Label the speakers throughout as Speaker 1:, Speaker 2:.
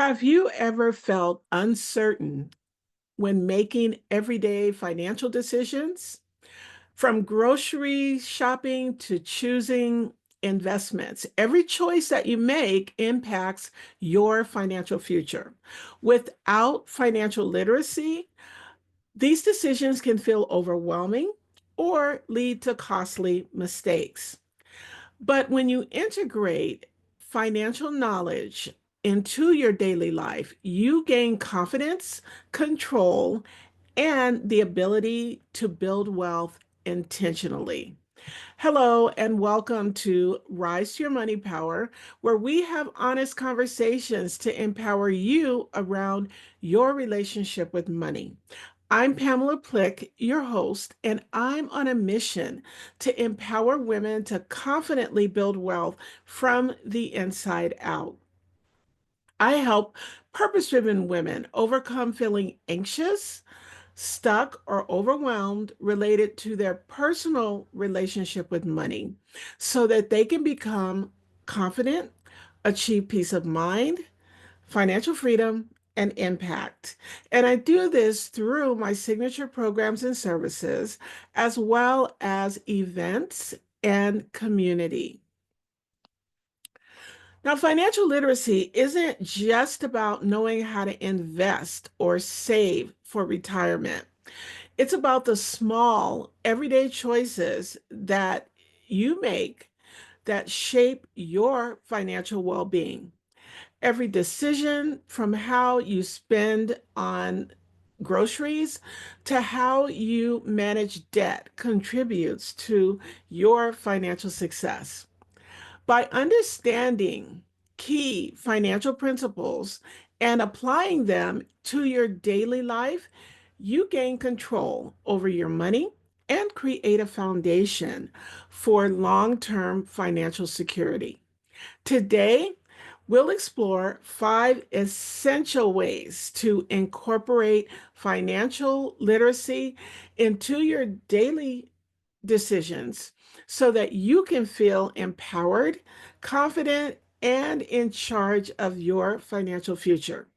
Speaker 1: Have you ever felt uncertain when making everyday financial decisions? From grocery shopping to choosing investments, every choice that you make impacts your financial future. Without financial literacy, these decisions can feel overwhelming or lead to costly mistakes. But when you integrate financial knowledge into your daily life, you gain confidence, control, and the ability to build wealth intentionally. Hello, and welcome to Rise to Your Money Power, where we have honest conversations to empower you around your relationship with money. I'm Pamela Plick, your host, and I'm on a mission to empower women to confidently build wealth from the inside out. I help purpose driven women overcome feeling anxious, stuck, or overwhelmed related to their personal relationship with money so that they can become confident, achieve peace of mind, financial freedom, and impact. And I do this through my signature programs and services, as well as events and community. Now, financial literacy isn't just about knowing how to invest or save for retirement. It's about the small, everyday choices that you make that shape your financial well being. Every decision, from how you spend on groceries to how you manage debt, contributes to your financial success. By understanding key financial principles and applying them to your daily life, you gain control over your money and create a foundation for long term financial security. Today, we'll explore 5 essential ways to incorporate financial literacy into your daily decisions so that you can feel empowered, confident, and in charge of your financial future.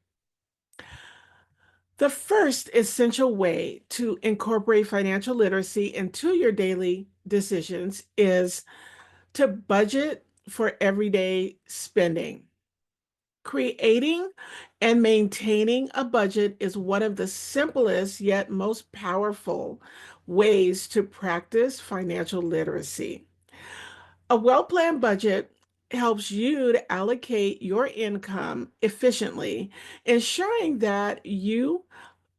Speaker 1: The first essential way to incorporate financial literacy into your daily decisions is to budget for everyday spending. Creating and maintaining a budget is one of the simplest yet most powerful ways to practice financial literacy. A well planned budget helps you to allocate your income efficiently, ensuring that you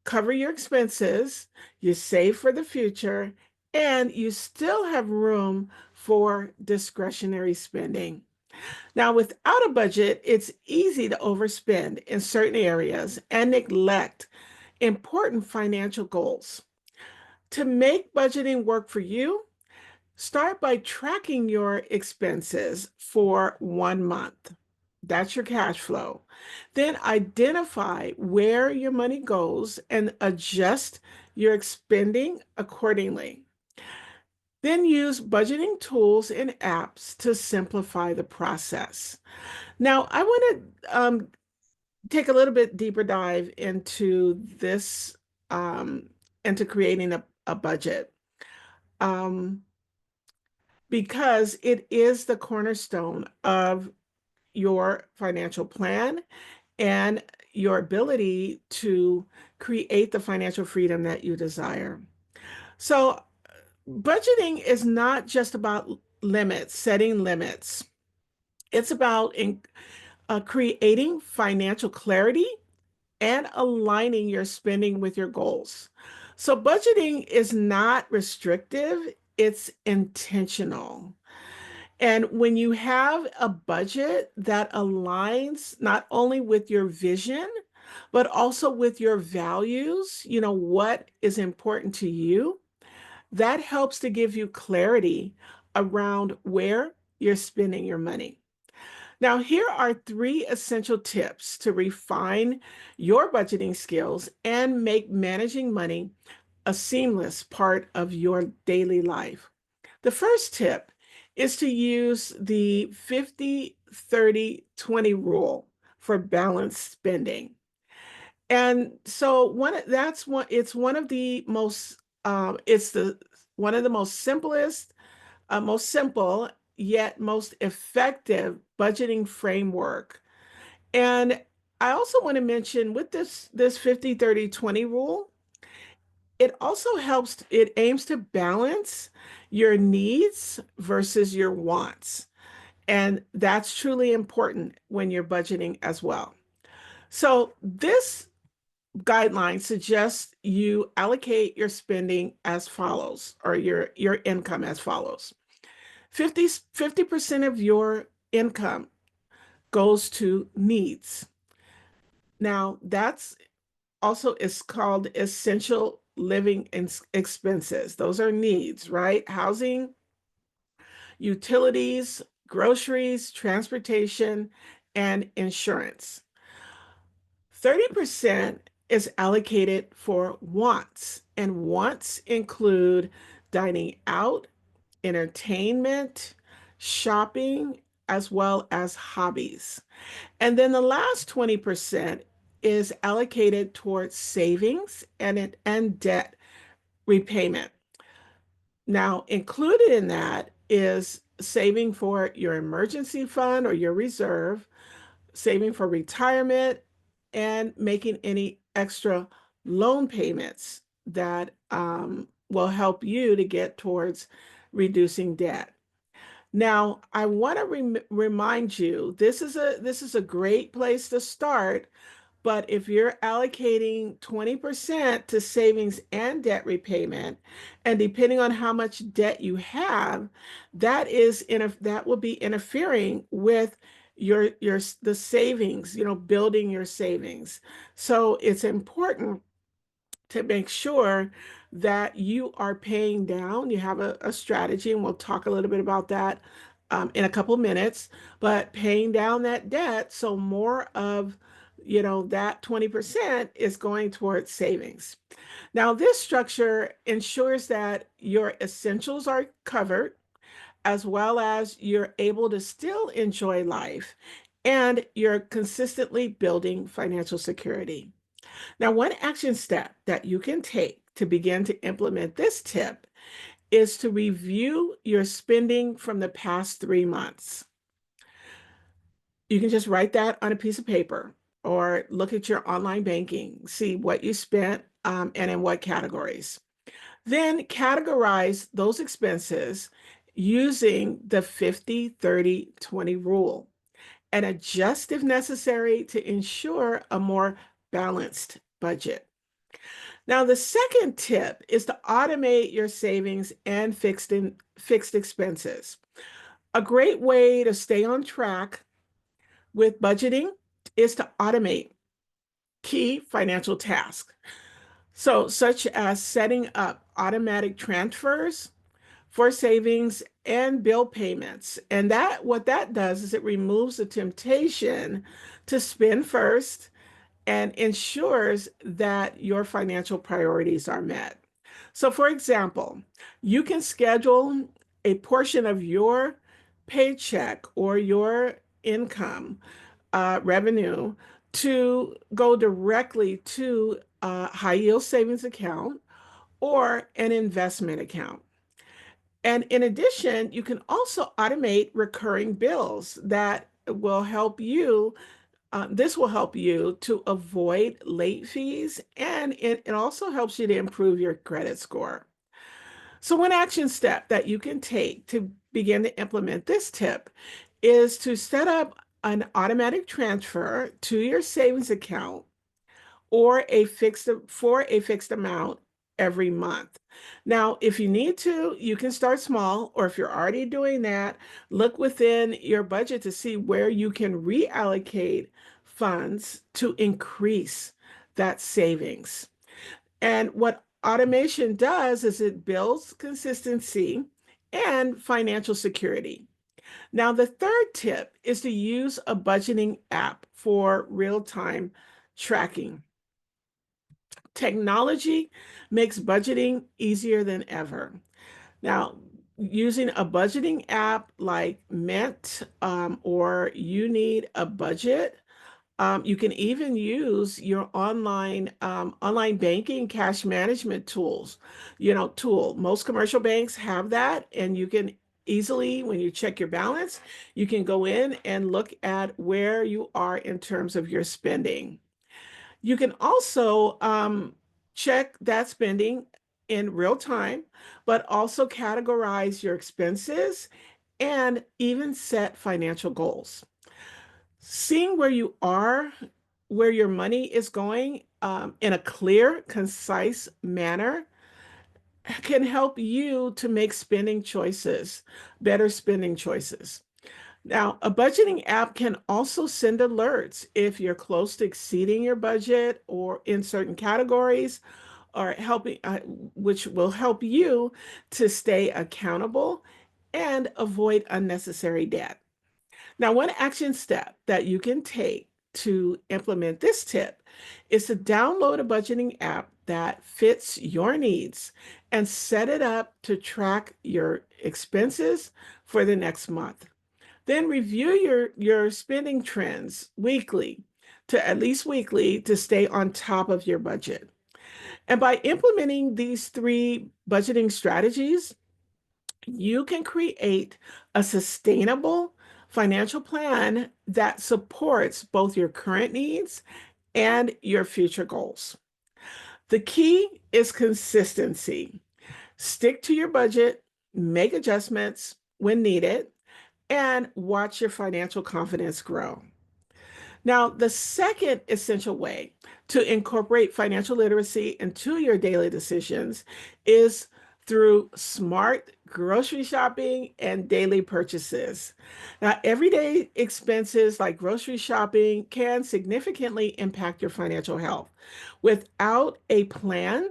Speaker 1: cover your expenses, you save for the future, and you still have room for discretionary spending. Now, without a budget, it's easy to overspend in certain areas and neglect important financial goals. To make budgeting work for you, start by tracking your expenses for 1 month. That's your cash flow. Then identify where your money goes and adjust your spending accordingly. Then use budgeting tools and apps to simplify the process. Now, I want to take a little bit deeper dive into this, um, into creating a budget, um, because it is the cornerstone of your financial plan and your ability to create the financial freedom that you desire. So, budgeting is not just about limits, setting limits. It's about creating financial clarity and aligning your spending with your goals. So, budgeting is not restrictive, it's intentional. And when you have a budget that aligns not only with your vision, but also with your values, what is important to you, that helps to give you clarity around where you're spending your money. Now, here are 3 essential tips to refine your budgeting skills and make managing money a seamless part of your daily life. The first tip is to use the 50-30-20 rule. for balanced spending. And so it's one of the most it's the one of the most most simple yet most effective budgeting framework. And I also want to mention with this 50/30/20 rule, it aims to balance your needs versus your wants. And that's truly important when you're budgeting as well. So this guideline suggests you allocate your spending as follows, or your income as follows. 50% of your income goes to needs. Now, that's also is called essential living expenses. Those are needs, right? Housing, utilities, groceries, transportation, and insurance. 30% is allocated for wants, and wants include dining out, entertainment, shopping, as well as hobbies. And then the last 20% is allocated towards savings and debt repayment. Now, included in that is saving for your emergency fund or your reserve, saving for retirement, and making any extra loan payments that will help you to get towards reducing debt. Now, I want to remind you, this is a great place to start, but if you're allocating 20% to savings and debt repayment, and depending on how much debt you have, that will be interfering with the savings, building your savings. So it's important to make sure that you are paying down. You have a strategy, and we'll talk a little bit about that in a couple minutes, but paying down that debt so more of that 20% is going towards savings. Now, this structure ensures that your essentials are covered, as well as you're able to still enjoy life and you're consistently building financial security. Now, one action step that you can take to begin to implement this tip is to review your spending from the past 3 months. You can just write that on a piece of paper or look at your online banking, see what you spent and in what categories. Then categorize those expenses using the 50/30/20 rule and adjust if necessary to ensure a more balanced budget. Now, the second tip is to automate your savings and fixed expenses. A great way to stay on track with budgeting is to automate key financial tasks. So, such as setting up automatic transfers for savings and bill payments. And what that does is it removes the temptation to spend first and ensures that your financial priorities are met. So, for example, you can schedule a portion of your paycheck or your income revenue to go directly to a high yield savings account or an investment account. And in addition, you can also automate recurring bills that will help you this will help you to avoid late fees, and it also helps you to improve your credit score. So, one action step that you can take to begin to implement this tip is to set up an automatic transfer to your savings account or for a fixed amount every month. Now, if you need to, you can start small, or if you're already doing that, look within your budget to see where you can reallocate funds to increase that savings. And what automation does is it builds consistency and financial security. Now, the third tip is to use a budgeting app for real-time tracking. Technology makes budgeting easier than ever. Now, using a budgeting app like Mint or You Need a Budget You can even use your online banking cash management tools. Most commercial banks have that, and you can easily, when you check your balance, you can go in and look at where you are in terms of your spending. You can also check that spending in real time, but also categorize your expenses and even set financial goals. Seeing where you are, where your money is going in a clear, concise manner can help you to make spending choices, better spending choices. Now, a budgeting app can also send alerts if you're close to exceeding your budget or in certain categories, or which will help you to stay accountable and avoid unnecessary debt. Now, one action step that you can take to implement this tip is to download a budgeting app that fits your needs and set it up to track your expenses for the next month. Then review your spending trends weekly to at least weekly to stay on top of your budget. And by implementing these three budgeting strategies, you can create a sustainable financial plan that supports both your current needs and your future goals. The key is consistency. Stick to your budget, make adjustments when needed, and watch your financial confidence grow. Now, the second essential way to incorporate financial literacy into your daily decisions is through smart grocery shopping and daily purchases. Now, everyday expenses like grocery shopping can significantly impact your financial health. Without a plan,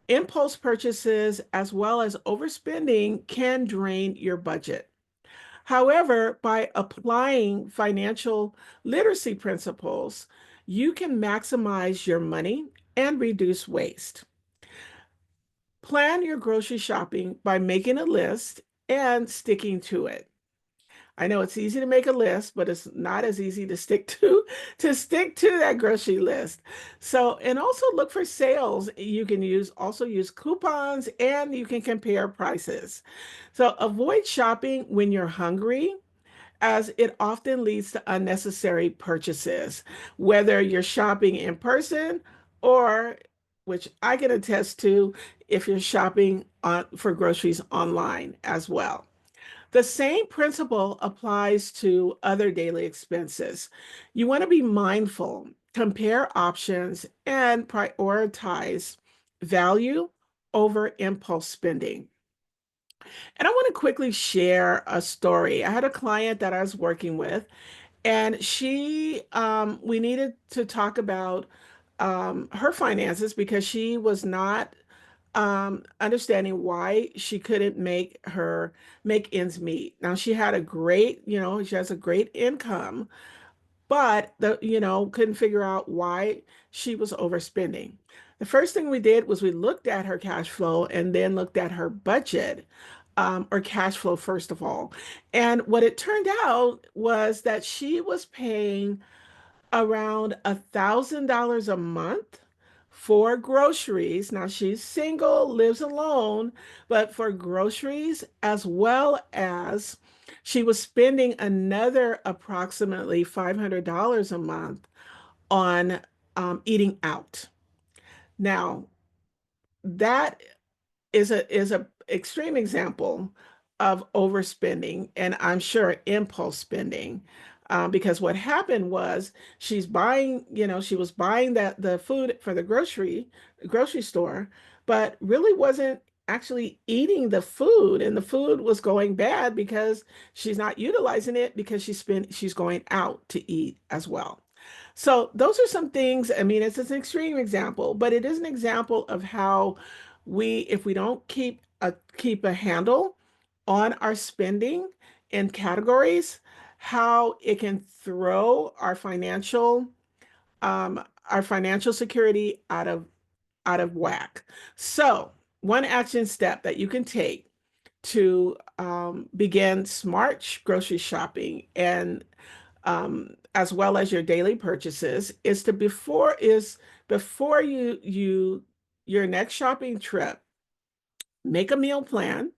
Speaker 1: impulse purchases as well as overspending can drain your budget. However, by applying financial literacy principles, you can maximize your money and reduce waste. Plan your grocery shopping by making a list and sticking to it. I know it's easy to make a list, but it's not as easy to stick to that grocery list. So, and also look for sales. You can use coupons, and you can compare prices. So avoid shopping when you're hungry, as it often leads to unnecessary purchases, whether you're shopping in person or, which I can attest to, if you're shopping for groceries online as well. The same principle applies to other daily expenses. You want to be mindful, compare options, and prioritize value over impulse spending. And I want to quickly share a story. I had a client that I was working with, and we needed to talk about her finances because she was not understanding why she couldn't make ends meet. Now she has a great income, but couldn't figure out why she was overspending. The first thing we did was we looked at her cash flow and then looked at her budget, or cash flow first of all. And what it turned out was that she was paying around $1,000 a month for groceries. Now she's single, lives alone, but for groceries, as well as she was spending another approximately $500 a month on eating out. Now, that is a extreme example of overspending, and I'm sure impulse spending. Because what happened was she was buying the food for the grocery store, but really wasn't actually eating the food, and the food was going bad because she's not utilizing it because she's going out to eat as well. So those are some things. I mean, it's an extreme example, but it is an example of how if we don't keep a handle on our spending in categories, how it can throw our financial security out of whack. So one action step that you can take to begin smart grocery shopping and as well as your daily purchases, is to before your next shopping trip, make a meal plan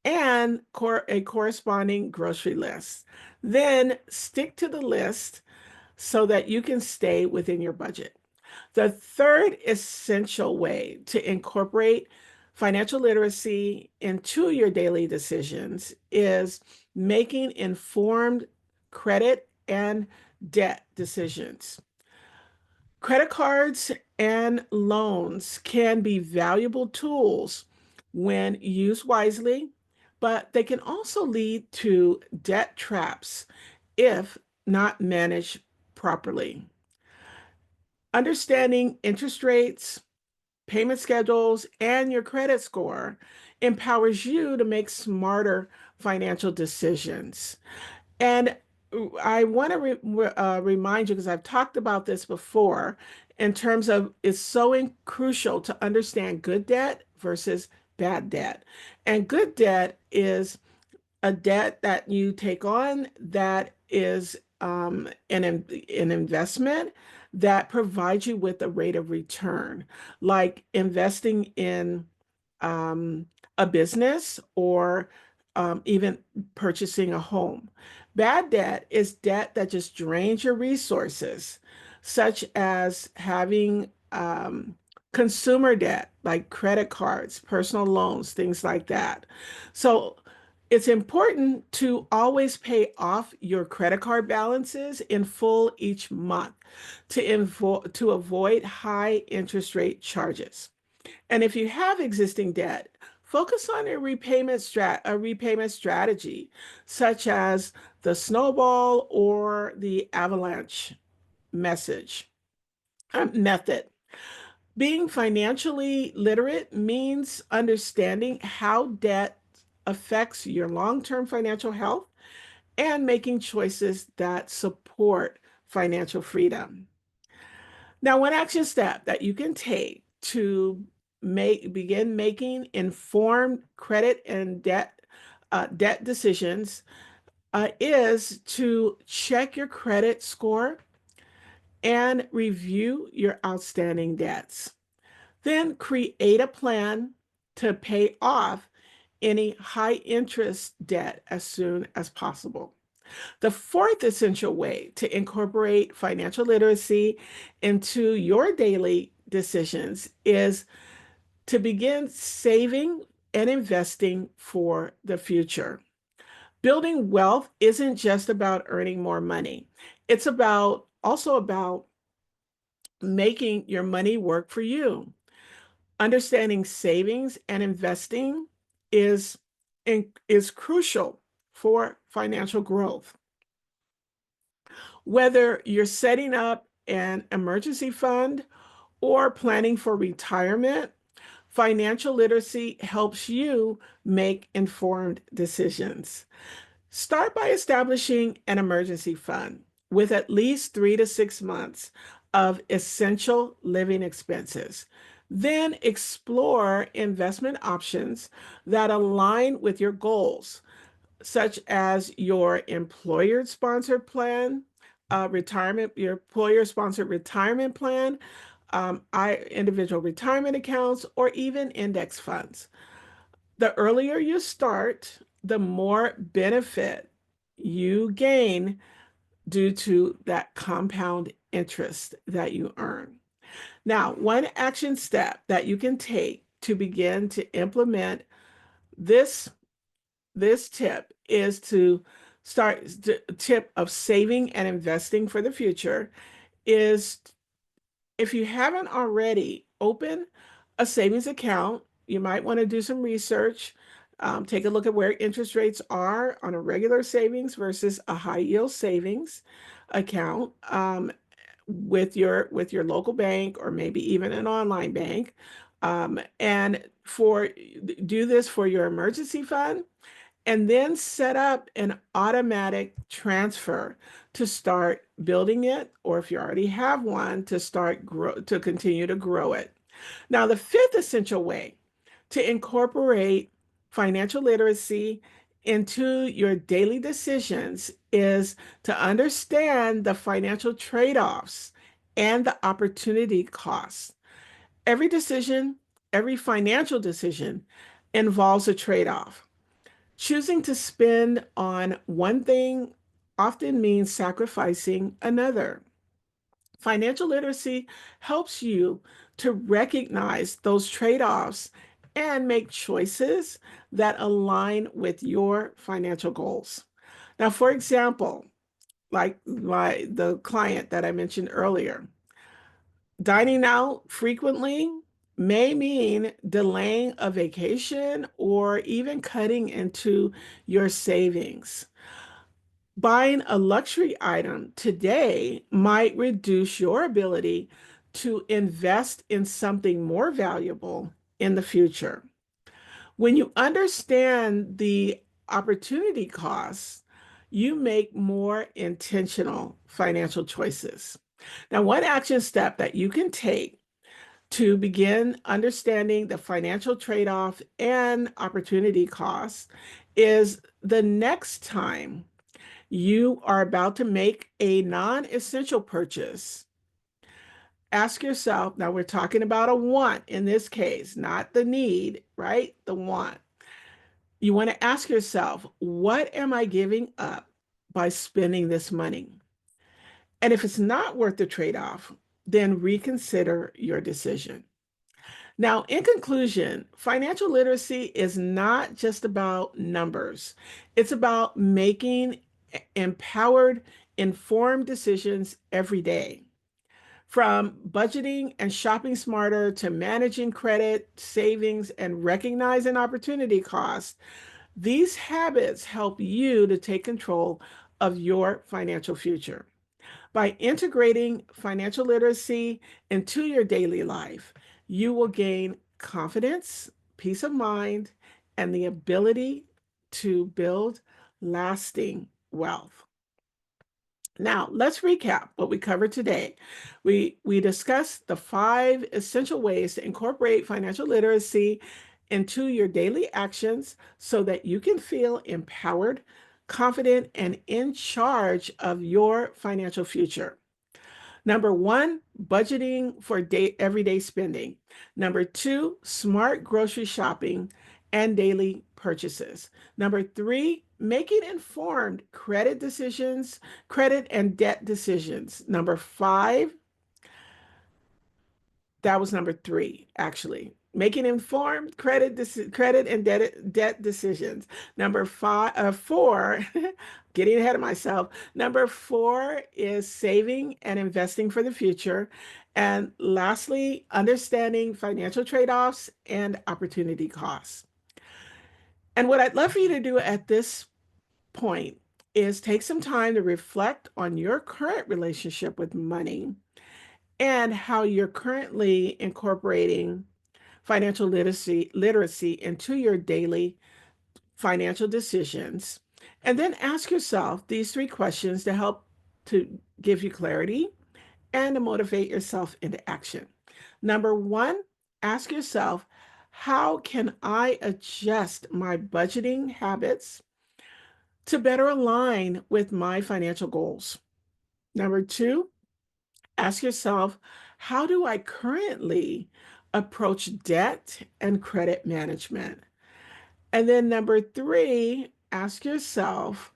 Speaker 1: and a corresponding grocery list. Then stick to the list so that you can stay within your budget. The third essential way to incorporate financial literacy into your daily decisions is making informed credit and debt decisions. Credit cards and loans can be valuable tools when used wisely, but they can also lead to debt traps if not managed properly. Understanding interest rates, payment schedules, and your credit score empowers you to make smarter financial decisions. And I want to remind you, because I've talked about this before, in terms of it's so crucial to understand good debt versus bad debt. And good debt is a debt that you take on that is an investment that provides you with a rate of return, like investing in um, a business or even purchasing a home. Bad debt is debt that just drains your resources, such as having consumer debt, like credit cards, personal loans, things like that. So it's important to always pay off your credit card balances in full each month to avoid high interest rate charges. And if you have existing debt, focus on a repayment strategy, such as the snowball or the avalanche message method. Being financially literate means understanding how debt affects your long-term financial health and making choices that support financial freedom. Now, one action step that you can take to begin making informed credit and debt decisions is to check your credit score and review your outstanding debts. Then create a plan to pay off any high interest debt as soon as possible. The fourth essential way to incorporate financial literacy into your daily decisions is to begin saving and investing for the future. Building wealth isn't just about earning more money. It's also about making your money work for you. Understanding savings and investing is is crucial for financial growth. Whether you're setting up an emergency fund or planning for retirement, financial literacy helps you make informed decisions. Start by establishing an emergency fund with at least 3 to 6 months of essential living expenses. Then explore investment options that align with your goals, such as your employer-sponsored plan, your employer-sponsored retirement plan, individual retirement accounts, or even index funds. The earlier you start, the more benefit you gain due to that compound interest that you earn. Now, one action step that you can take to begin to implement this this tip is to start the tip of saving and investing for the future is, if you haven't already, open a savings account. You might want to do some research, take a look at where interest rates are on a regular savings versus a high yield savings account, with your local bank or maybe even an online bank. And for do this for your emergency fund, and then set up an automatic transfer to start building it, or if you already have one, to continue to grow it. Now, the fifth essential way to incorporate financial literacy into your daily decisions is to understand the financial trade-offs and the opportunity costs. Every decision, every financial decision involves a trade-off. Choosing to spend on one thing often means sacrificing another. Financial literacy helps you to recognize those trade-offs and make choices that align with your financial goals. Now, for example, like the client that I mentioned earlier, dining out frequently may mean delaying a vacation or even cutting into your savings. Buying a luxury item today might reduce your ability to invest in something more valuable in the future. When you understand the opportunity costs, you make more intentional financial choices. Now, one action step that you can take to begin understanding the financial trade-off and opportunity costs is the next time you are about to make a non-essential purchase, ask yourself, now we're talking about a want in this case, not the need, right? The want. You want to ask yourself, what am I giving up by spending this money? And if it's not worth the trade-off, then reconsider your decision. Now, in conclusion, financial literacy is not just about numbers. It's about making empowered, informed decisions every day. From budgeting and shopping smarter to managing credit, savings, and recognizing opportunity costs, these habits help you to take control of your financial future. By integrating financial literacy into your daily life, you will gain confidence, peace of mind, and the ability to build lasting wealth. Now, let's recap what we covered today. We discussed the 5 essential ways to incorporate financial literacy into your daily actions so that you can feel empowered, confident, and in charge of your financial future. Number 1, budgeting for everyday spending. Number 2, smart grocery shopping and daily purchases. Number 3, making informed credit and debt decisions. Number 5, that was number 3, actually. Making informed credit and debt decisions. Number 4, getting ahead of myself. Number 4 is saving and investing for the future. And lastly, understanding financial trade-offs and opportunity costs. And what I'd love for you to do at this point is take some time to reflect on your current relationship with money and how you're currently incorporating financial literacy into your daily financial decisions. And then ask yourself these 3 questions to help to give you clarity and to motivate yourself into action. Number 1, ask yourself, how can I adjust my budgeting habits to better align with my financial goals? Number 2, ask yourself, how do I currently approach debt and credit management? And then number 3, ask yourself,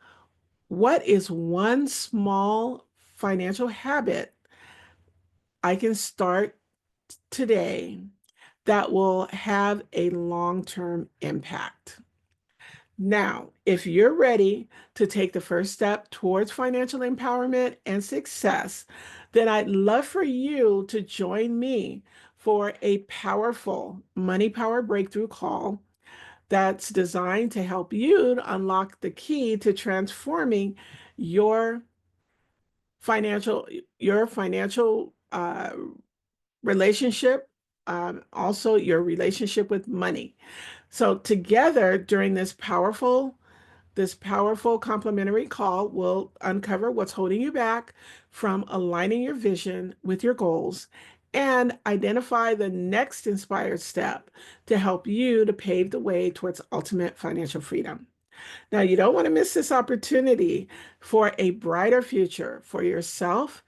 Speaker 1: what is one small financial habit I can start today that will have a long-term impact? Now, if you're ready to take the first step towards financial empowerment and success, then I'd love for you to join me for a powerful Money Power Breakthrough call that's designed to help you to unlock the key to transforming your financial relationship, also your relationship with money. So together during this powerful complimentary call will uncover what's holding you back from aligning your vision with your goals and identify the next inspired step to help you to pave the way towards ultimate financial freedom. Now, you don't want to miss this opportunity for a brighter future for yourself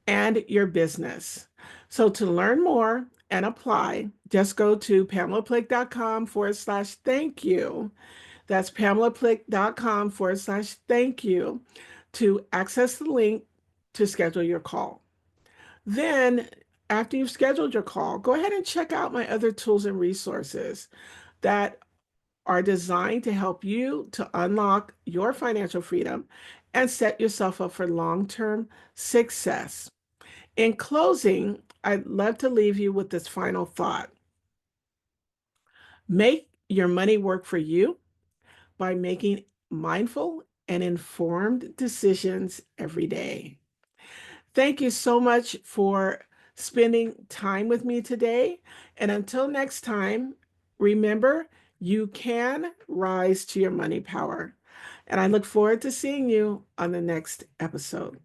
Speaker 1: and your business. So, to learn more and apply, just go to pamelaplick.com/thank you. That's pamelaplick.com/thank you to access the link to schedule your call. Then, after you've scheduled your call, go ahead and check out my other tools and resources that are designed to help you to unlock your financial freedom and set yourself up for long-term success. In closing, I'd love to leave you with this final thought. Make your money work for you by making mindful and informed decisions every day. Thank you so much for spending time with me today. And until next time, remember, you can rise to your money power. And I look forward to seeing you on the next episode.